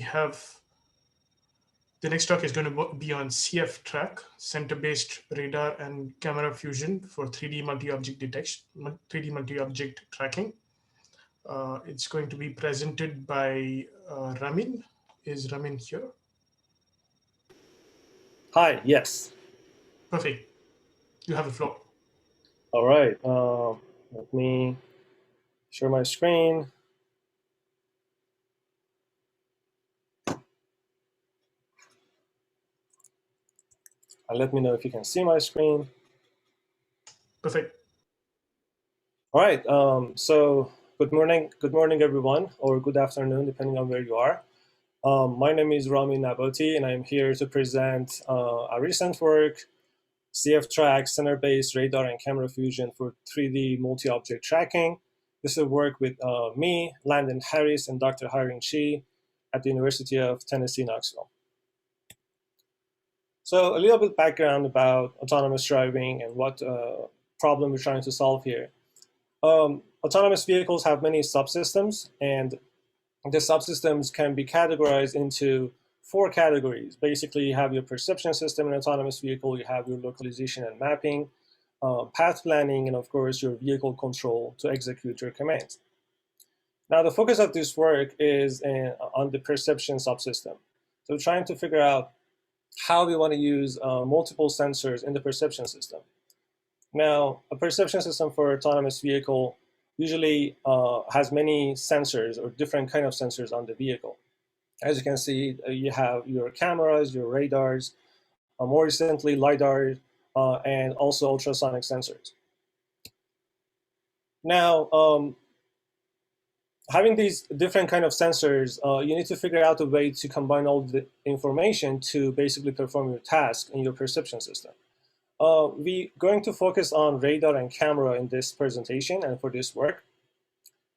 have the next talk is going to be on CFTrack, center-based radar and camera fusion for 3D multi-object detection, 3D multi-object tracking. It's going to be presented by Ramin. Is Ramin here? Hi, yes. Perfect. You have the floor. All right. Let me share my screen. And let me know if you can see my screen. Perfect. All right. So good morning, everyone, or good afternoon, depending on where you are. My name is Ramin Nabati, and I'm here to present a recent work, CFTrack, center-based radar and camera fusion for 3D multi-object tracking. This is work with me, Landon Harris, and Dr. Hiring Chi at the University of Tennessee, Knoxville. So a little bit background about autonomous driving and what problem we're trying to solve here. Autonomous vehicles have many subsystems, and the subsystems can be categorized into 4 categories. Basically, you have your perception system in an autonomous vehicle, you have your localization and mapping, path planning, and of course, your vehicle control to execute your commands. Now, the focus of this work is on the perception subsystem. So we're trying to figure out how we want to use multiple sensors in the perception system. Now, a perception system for autonomous vehicle usually has many sensors or different kind of sensors on the vehicle. As you can see, you have your cameras, your radars, more recently LiDAR, and also ultrasonic sensors. Now, having these different kind of sensors, you need to figure out a way to combine all the information to basically perform your task in your perception system. We're going to focus on radar and camera in this presentation and for this work.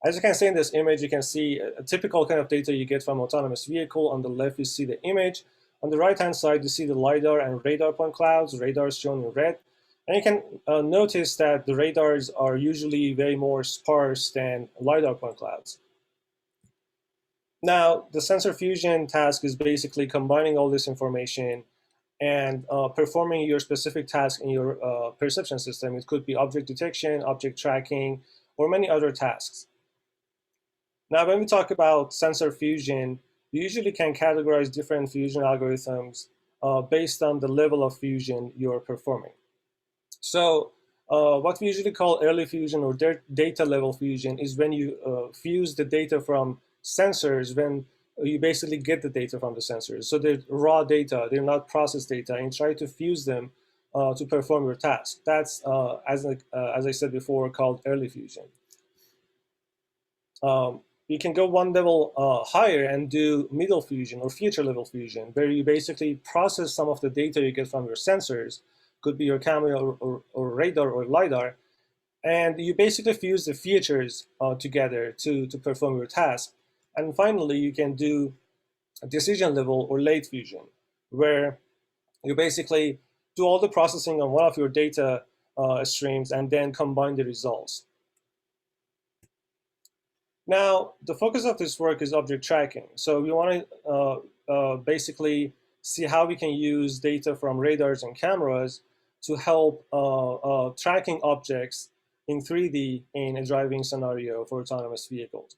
As you can see in this image, you can see a typical kind of data you get from autonomous vehicle. On the left, you see the image. On the right-hand side, you see the LiDAR and radar point clouds. Radar is shown in red. And you can notice that the radars are usually way more sparse than LiDAR point clouds. Now, the sensor fusion task is basically combining all this information and performing your specific task in your perception system. It could be object detection, object tracking, or many other tasks. Now, when we talk about sensor fusion, you usually can categorize different fusion algorithms based on the level of fusion you're performing. So what we usually call early fusion or data level fusion is when you fuse the data from sensors, when you basically get the data from the sensors. So they're raw data, they're not processed data, and try to fuse them to perform your task. That's, as I said before, called early fusion. You can go one level higher and do middle fusion or future level fusion, where you basically process some of the data you get from your sensors, could be your camera or radar or LiDAR, and you basically fuse the features together to perform your task. And finally, you can do a decision level or late fusion, where you basically do all the processing on one of your data streams and then combine the results. Now, the focus of this work is object tracking. So we want to basically see how we can use data from radars and cameras to help tracking objects in 3D in a driving scenario for autonomous vehicles.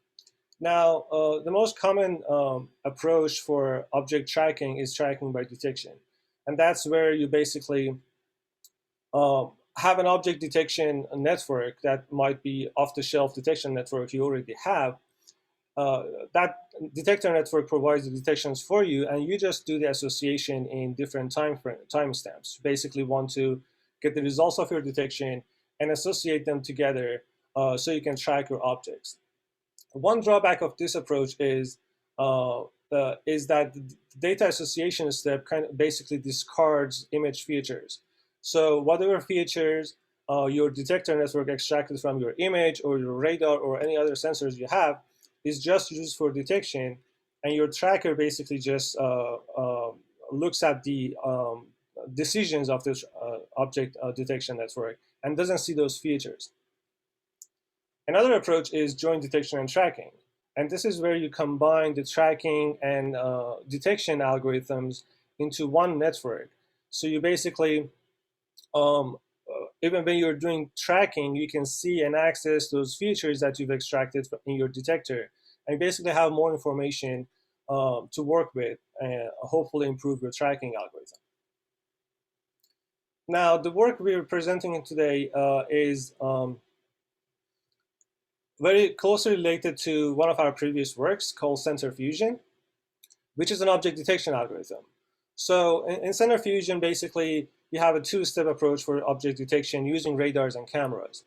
Now, the most common approach for object tracking is tracking by detection. And that's where you basically have an object detection network that might be off-the-shelf detection network you already have. That detector network provides the detections for you, and you just do the association in different timestamps. You basically want to get the results of your detection and associate them together so you can track your objects. One drawback of this approach is that the data association step kind of basically discards image features. So whatever features your detector network extracted from your image or your radar or any other sensors you have is just used for detection, and your tracker basically just looks at the decisions of this object detection network and doesn't see those features. Another approach is joint detection and tracking. And this is where you combine the tracking and detection algorithms into one network. So you basically, even when you're doing tracking, you can see and access those features that you've extracted in your detector, and basically have more information to work with and hopefully improve your tracking algorithm. Now, the work we're presenting today is very closely related to one of our previous works called CenterFusion, which is an object detection algorithm. So in CenterFusion, basically, you have a two-step approach for object detection using radars and cameras.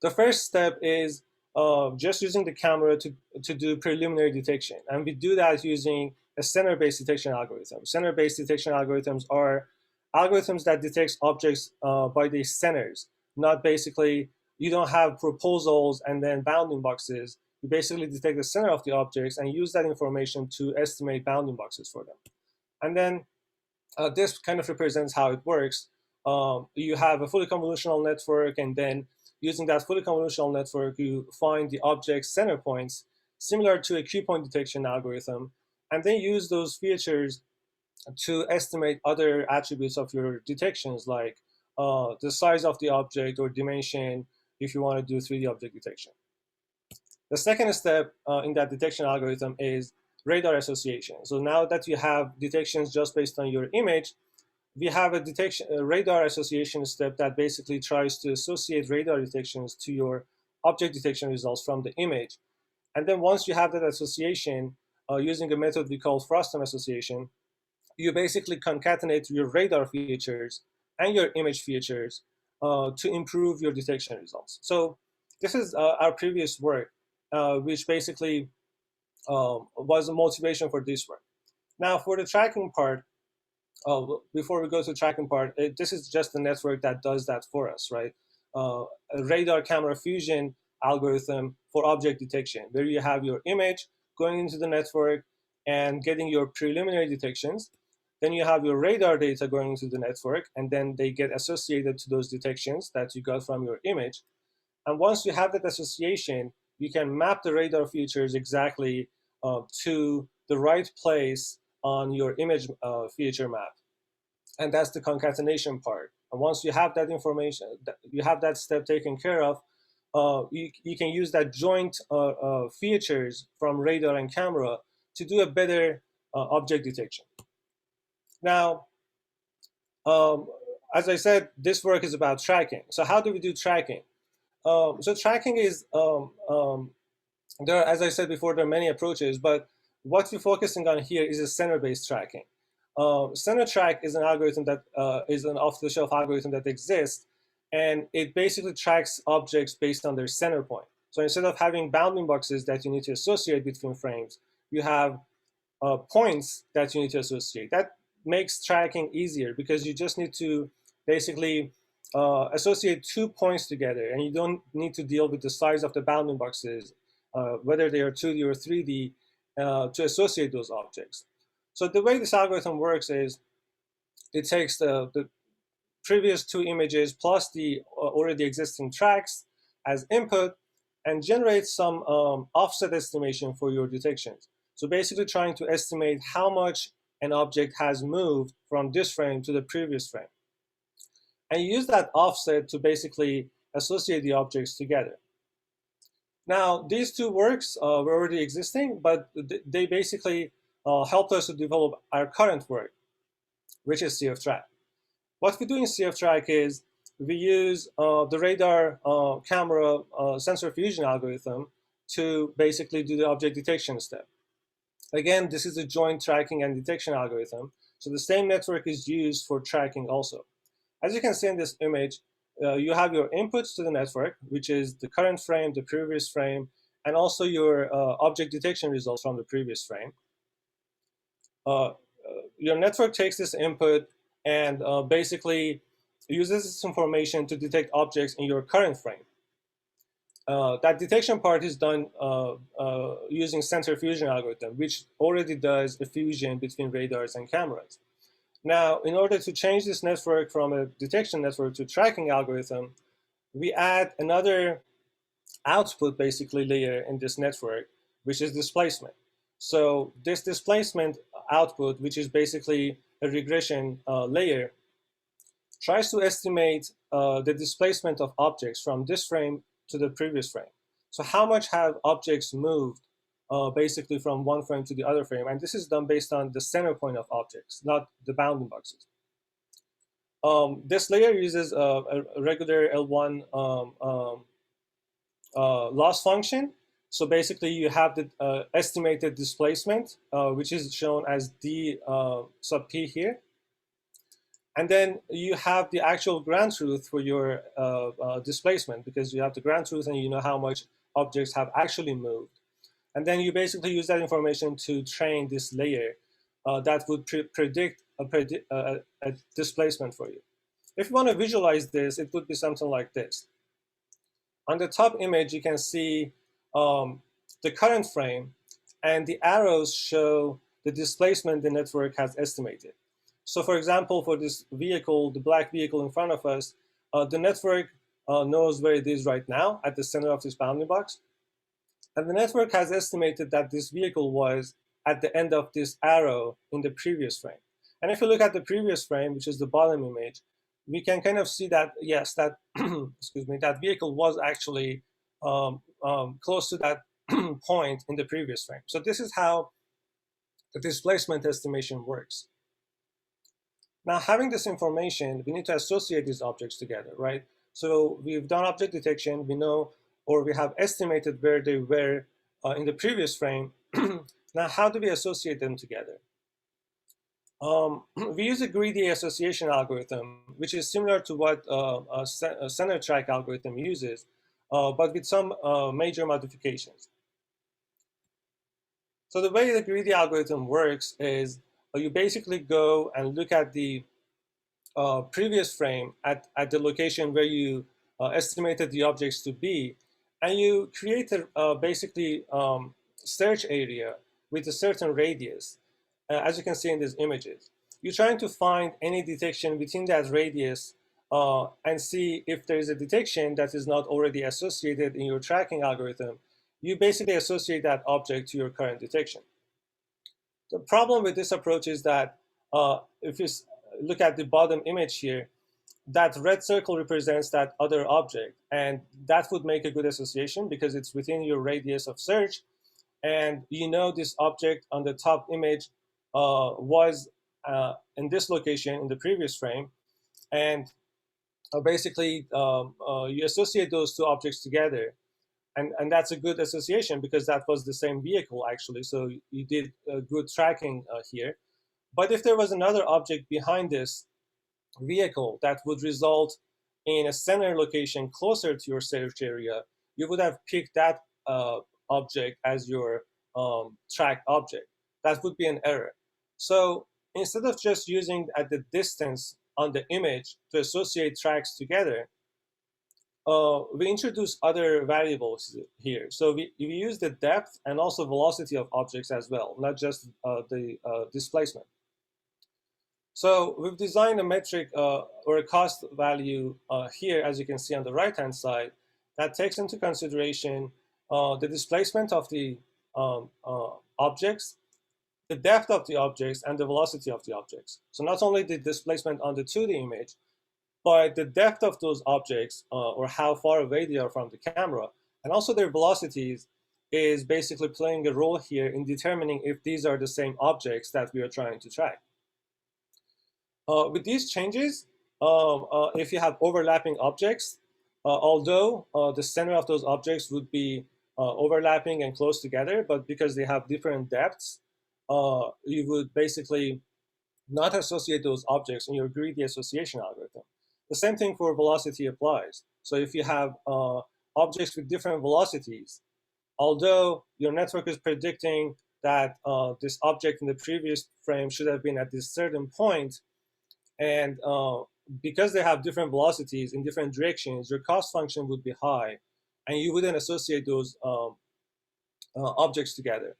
The first step is just using the camera to do preliminary detection. And we do that using a center-based detection algorithm. Center-based detection algorithms are algorithms that detect objects by the centers, not basically, you don't have proposals and then bounding boxes. You basically detect the center of the objects and use that information to estimate bounding boxes for them. And then this kind of represents how it works. You have a fully convolutional network, and then using that fully convolutional network, you find the object's center points, similar to a Q-point detection algorithm, and then use those features to estimate other attributes of your detections, like the size of the object or dimension, if you want to do 3D object detection. The second step in that detection algorithm is radar association. So now that you have detections just based on your image, we have a radar association step that basically tries to associate radar detections to your object detection results from the image. And then once you have that association, using a method we call frostum association, you basically concatenate your radar features and your image features to improve your detection results. So this is our previous work, which basically was a motivation for this work. Now, for the tracking part, before we go to the tracking part, this is just the network that does that for us, right? A radar camera fusion algorithm for object detection, where you have your image going into the network and getting your preliminary detections. Then you have your radar data going into the network, and then they get associated to those detections that you got from your image. And once you have that association, you can map the radar features exactly to the right place on your image feature map. And that's the concatenation part. And once you have that information, you have that step taken care of, you can use that joint features from radar and camera to do a better object detection. Now, um, as I said, this work is about tracking. So how do we do tracking? So tracking is, there are, as I said before, there are many approaches, but what we're focusing on here is a center-based tracking. CenterTrack is an algorithm that is an off-the-shelf algorithm that exists, and it basically tracks objects based on their center point. So instead of having bounding boxes that you need to associate between frames, you have points that you need to associate. That makes tracking easier because you just need to basically associate 2 points together, and you don't need to deal with the size of the bounding boxes, whether they are 2D or 3D, to associate those objects. So the way this algorithm works is it takes the previous two images plus the already existing tracks as input and generates some offset estimation for your detections. So basically trying to estimate how much an object has moved from this frame to the previous frame. And you use that offset to basically associate the objects together. Now, these two works were already existing, but they basically helped us to develop our current work, which is CFTrack. What we do in CFTrack is we use the radar camera sensor fusion algorithm to basically do the object detection step. Again, this is a joint tracking and detection algorithm. So the same network is used for tracking also. As you can see in this image, you have your inputs to the network, which is the current frame, the previous frame, and also your object detection results from the previous frame. Your network takes this input and basically uses this information to detect objects in your current frame. That detection part is done using CenterFusion algorithm, which already does the fusion between radars and cameras. Now, in order to change this network from a detection network to tracking algorithm, we add another output basically layer in this network, which is displacement. So this displacement output, which is basically a regression layer, tries to estimate the displacement of objects from this frame to the previous frame. So how much have objects moved basically from one frame to the other frame? And this is done based on the center point of objects, not the bounding boxes. This layer uses a regular L1 loss function. So basically you have the estimated displacement, which is shown as d sub p here. And then you have the actual ground truth for your displacement, because you have the ground truth and you know how much objects have actually moved. And then you basically use that information to train this layer that would predict a displacement for you. If you want to visualize this, it would be something like this. On the top image, you can see the current frame, and the arrows show the displacement the network has estimated. So for example, for this vehicle, the black vehicle in front of us, the network knows where it is right now at the center of this bounding box. And the network has estimated that this vehicle was at the end of this arrow in the previous frame. And if you look at the previous frame, which is the bottom image, we can kind of see that, yes, that, excuse me, that vehicle was actually close to that point in the previous frame. So this is how the displacement estimation works. Now, having this information, we need to associate these objects together, right? So we've done object detection, we know, or we have estimated where they were in the previous frame. Now, how do we associate them together? We use a greedy association algorithm, which is similar to what a CenterFusion algorithm uses, but with some major modifications. So the way the greedy algorithm works is you basically go and look at the previous frame at the location where you estimated the objects to be, and you create a basically search area with a certain radius, as you can see in these images. You're trying to find any detection within that radius and see if there is a detection that is not already associated in your tracking algorithm. You basically associate that object to your current detection. The problem with this approach is that if you look at the bottom image here, that red circle represents that other object, and that would make a good association because it's within your radius of search, and you know this object on the top image was in this location in the previous frame, and basically you associate those two objects together, and that's a good association because that was the same vehicle actually, so you did good tracking here. But if there was another object behind this vehicle that would result in a center location closer to your search area, you would have picked that object as your track object. That would be an error. So instead of just using at the distance on the image to associate tracks together, we introduce other variables here. So we use the depth and also velocity of objects as well, not just the displacement. So we've designed a metric or a cost value here, as you can see on the right-hand side, that takes into consideration the displacement of the objects, the depth of the objects, and the velocity of the objects. So not only the displacement on the 2D image, but the depth of those objects or how far away they are from the camera, and also their velocities is basically playing a role here in determining if these are the same objects that we are trying to track. With these changes, if you have overlapping objects, although the center of those objects would be overlapping and close together, but because they have different depths, you would basically not associate those objects in your greedy association algorithm. The same thing for velocity applies. So if you have objects with different velocities, although your network is predicting that this object in the previous frame should have been at this certain point, and because they have different velocities in different directions, your cost function would be high, and you wouldn't associate those objects together.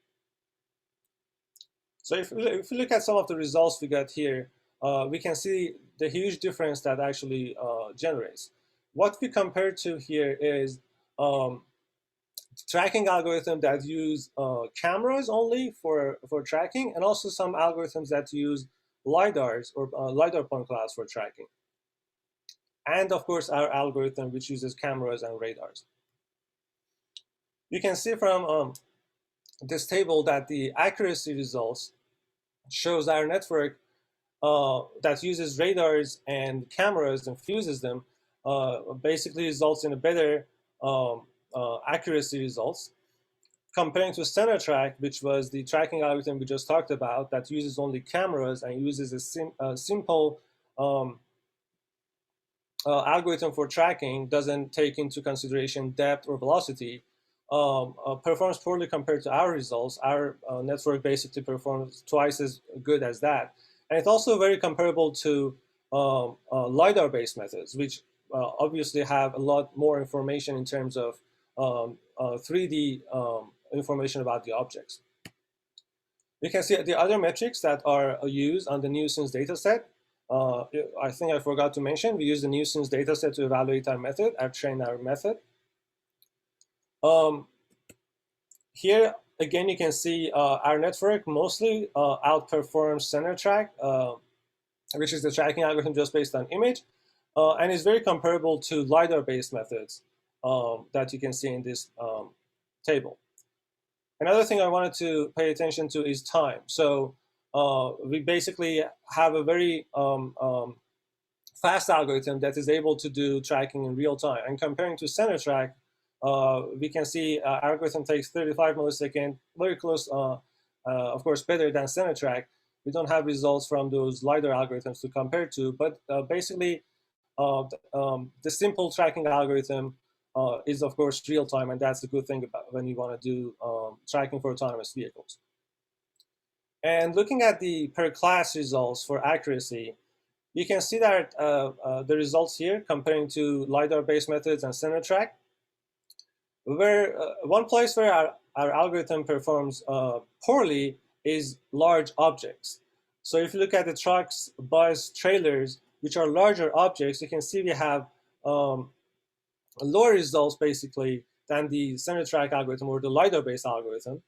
So if we look at some of the results we got here, we can see the huge difference that actually generates. What we compare to here is tracking algorithms that use cameras only for tracking, and also some algorithms that use LiDARs or LiDAR point clouds for tracking. And of course, our algorithm, which uses cameras and radars. You can see from this table that the accuracy results shows our network that uses radars and cameras and fuses them basically results in a better accuracy results, comparing to CenterFusion, which was the tracking algorithm we just talked about that uses only cameras and uses a simple algorithm for tracking, doesn't take into consideration depth or velocity, performs poorly compared to our results. Our network basically performs twice as good as that. And it's also very comparable to LiDAR-based methods, which obviously have a lot more information in terms of 3D information about the objects. You can see the other metrics that are used on the nuisance dataset. I think I forgot to mention, we use the nuisance dataset to evaluate our method, train our method. Here, again, you can see our network mostly outperforms CenterFusion, which is the tracking algorithm just based on image, and is very comparable to LiDAR-based methods that you can see in this table. Another thing I wanted to pay attention to is time. So we basically have a very fast algorithm that is able to do tracking in real time. And comparing to CenterFusion, we can see our algorithm takes 35 milliseconds, very close, of course, better than CenterFusion. We don't have results from those LiDAR algorithms to compare to, but basically the simple tracking algorithm is, of course, real time, and that's the good thing about when you want to do tracking for autonomous vehicles. And looking at the per class results for accuracy, you can see that the results here comparing to LiDAR-based methods and CenterFusion, where one place where our algorithm performs poorly is large objects. So if you look at the trucks, bus, trailers, which are larger objects, you can see we have lower results basically than the CenterFusion algorithm or the LiDAR-based algorithm.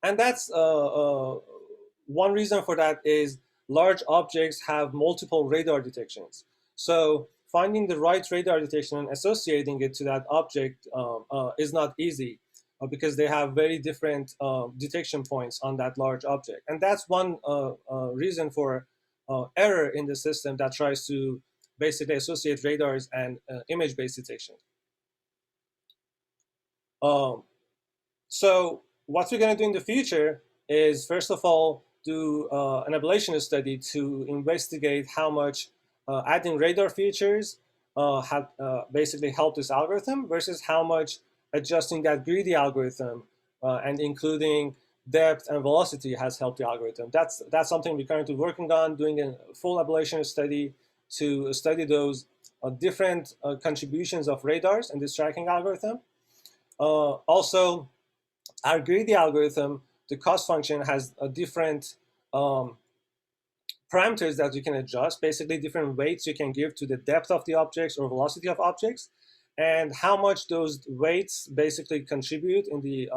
And that's one reason for that is large objects have multiple radar detections. So finding the right radar detection and associating it to that object is not easy because they have very different detection points on that large object. And that's one reason for error in the system that tries to basically associate radars and image-based detection. So what we're going to do in the future is, first of all, do an ablation study to investigate how much adding radar features have basically helped this algorithm versus how much adjusting that greedy algorithm and including depth and velocity has helped the algorithm. That's something we're currently working on, doing a full ablation study to study those different contributions of radars in this tracking algorithm. Also, our greedy algorithm, the cost function, has a different parameters that you can adjust, basically different weights you can give to the depth of the objects or velocity of objects, and how much those weights basically contribute in the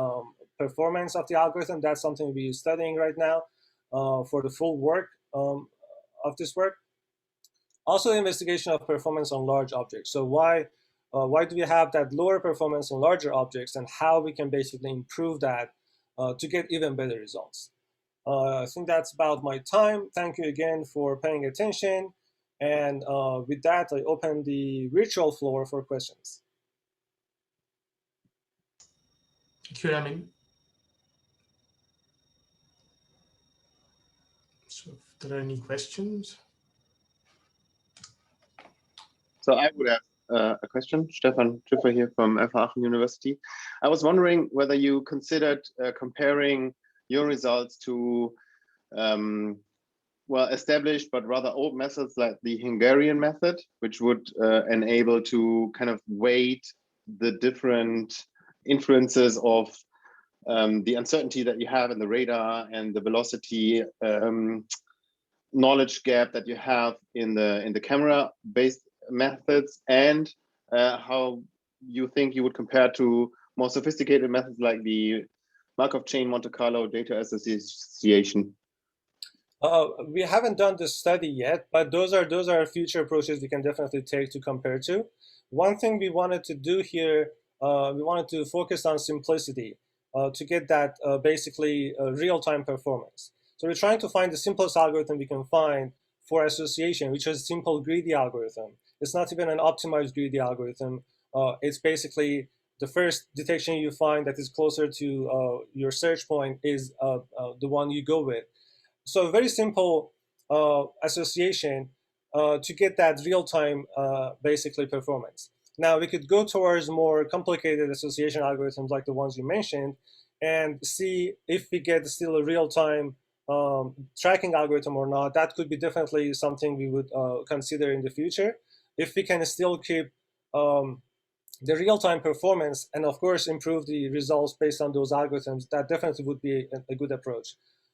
performance of the algorithm. That's something we're studying right now for the full work of this work. Also, investigation of performance on large objects. So why do we have that lower performance on larger objects, and how we can basically improve that to get even better results. I think that's about my time. Thank you again for paying attention. And with that, I open the virtual floor for questions. Thank you, Ramin. So if there are any questions. So I would have a question. Stefan Schiffer here from FH Aachen University. I was wondering whether you considered comparing your results to well established but rather old methods like the Hungarian method, which would enable to kind of weight the different influences of the uncertainty that you have in the radar and the velocity knowledge gap that you have in the camera-based methods, and how you think you would compare to more sophisticated methods like the Markov chain Monte Carlo data association? We haven't done this study yet, but those are future approaches we can definitely take to compare to. One thing we wanted to do here, we wanted to focus on simplicity to get that basically real-time performance. So we're trying to find the simplest algorithm we can find for association, which is a simple greedy algorithm. It's not even an optimized greedy algorithm. It's basically the first detection you find that is closer to your search point is the one you go with. So a very simple association to get that real-time basically performance. Now we could go towards more complicated association algorithms like the ones you mentioned and see if we get still a real-time tracking algorithm or not. That could be definitely something we would consider in the future. If we can still keep the real-time performance and of course improve the results based on those algorithms, that definitely would be a good approach.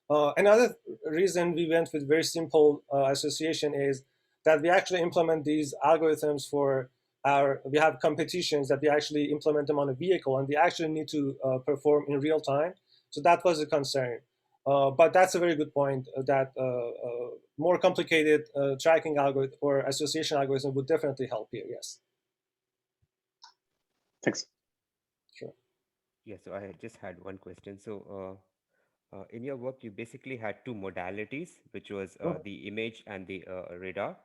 Another reason we went with very simple association is that we actually implement these algorithms for we have competitions that we actually implement them on a vehicle and we actually need to perform in real time. So that was a concern. But that's a very good point that more complicated tracking algorithm or association algorithm would definitely help here, yes. Thanks. Sure. Yeah, so I just had one question. So in your work, you basically had two modalities, which was the image and the radar.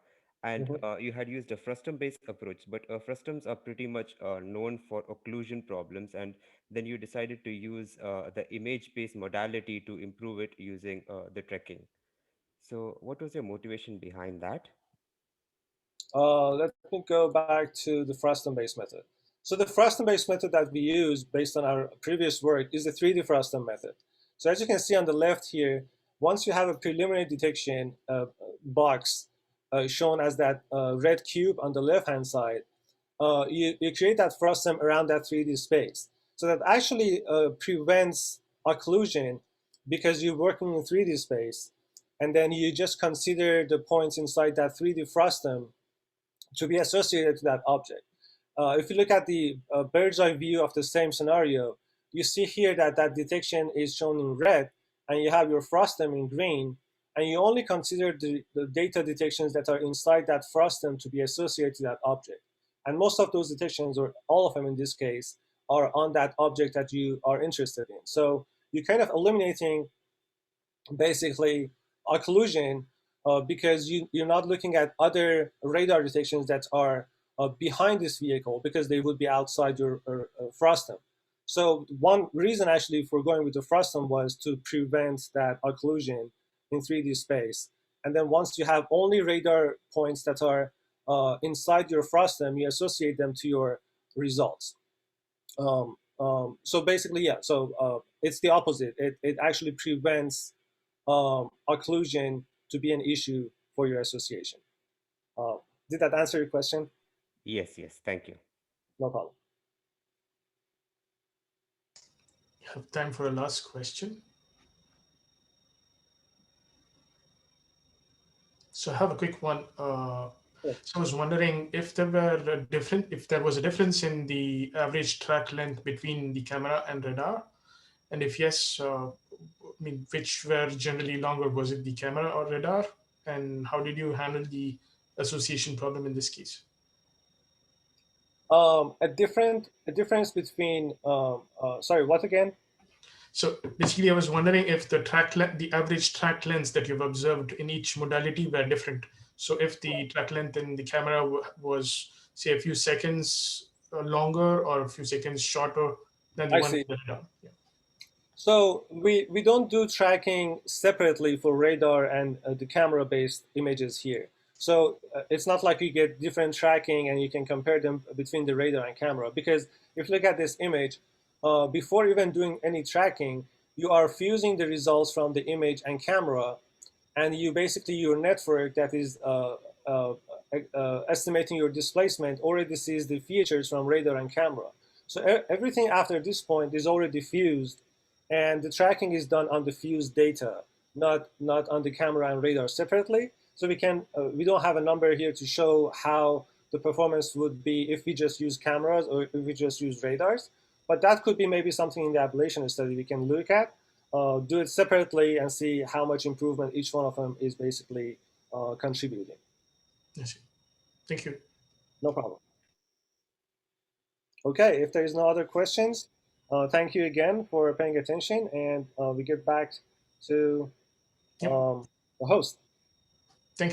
And you had used a frustum-based approach, but frustums are pretty much known for occlusion problems. And then you decided to use the image-based modality to improve it using the trekking. So what was your motivation behind that? Let me go back to the frustum-based method. So the frustum-based method that we use based on our previous work is the 3D frustum method. So as you can see on the left here, once you have a preliminary detection box shown as that red cube on the left-hand side, you create that frustum around that 3D space. So that actually prevents occlusion because you're working in 3D space. And then you just consider the points inside that 3D frustum to be associated to that object. If you look at the bird's eye view of the same scenario, you see here that that detection is shown in red, and you have your frustum in green, and you only consider the data detections that are inside that frustum to be associated to that object. And most of those detections, or all of them in this case, are on that object that you are interested in. So you're kind of eliminating basically occlusion because you're not looking at other radar detections that are behind this vehicle because they would be outside your frustum. So one reason actually for going with the frustum was to prevent that occlusion in 3D space. And then once you have only radar points that are inside your frustum, you associate them to your results. So basically, yeah, so it's the opposite. It actually prevents occlusion to be an issue for your association. Did that answer your question? Yes, yes, thank you. No problem. You have time for a last question. So I have a quick one. Sure. So I was wondering if there was a difference in the average track length between the camera and radar, and if yes, I mean, which were generally longer? Was it the camera or radar? And how did you handle the association problem in this case? A difference between sorry, what again? So basically, I was wondering if the average track lengths that you've observed in each modality were different. So if the track length in the camera was, say, a few seconds longer or a few seconds shorter than the I one in see. the radar. Yeah. So we don't do tracking separately for radar and the camera-based images here. So it's not like you get different tracking and you can compare them between the radar and camera. Because if you look at this image, before even doing any tracking, you are fusing the results from the image and camera, and you basically your network that is uh, estimating your displacement already sees the features from radar and camera. So everything after this point is already fused, and the tracking is done on the fused data, not on the camera and radar separately. So we don't have a number here to show how the performance would be if we just use cameras or if we just use radars. But that could be maybe something in the ablation study we can look at, do it separately and see how much improvement each one of them is basically contributing. Yes. Thank you. No problem. Okay, if there is no other questions, thank you again for paying attention, and we get back to the host.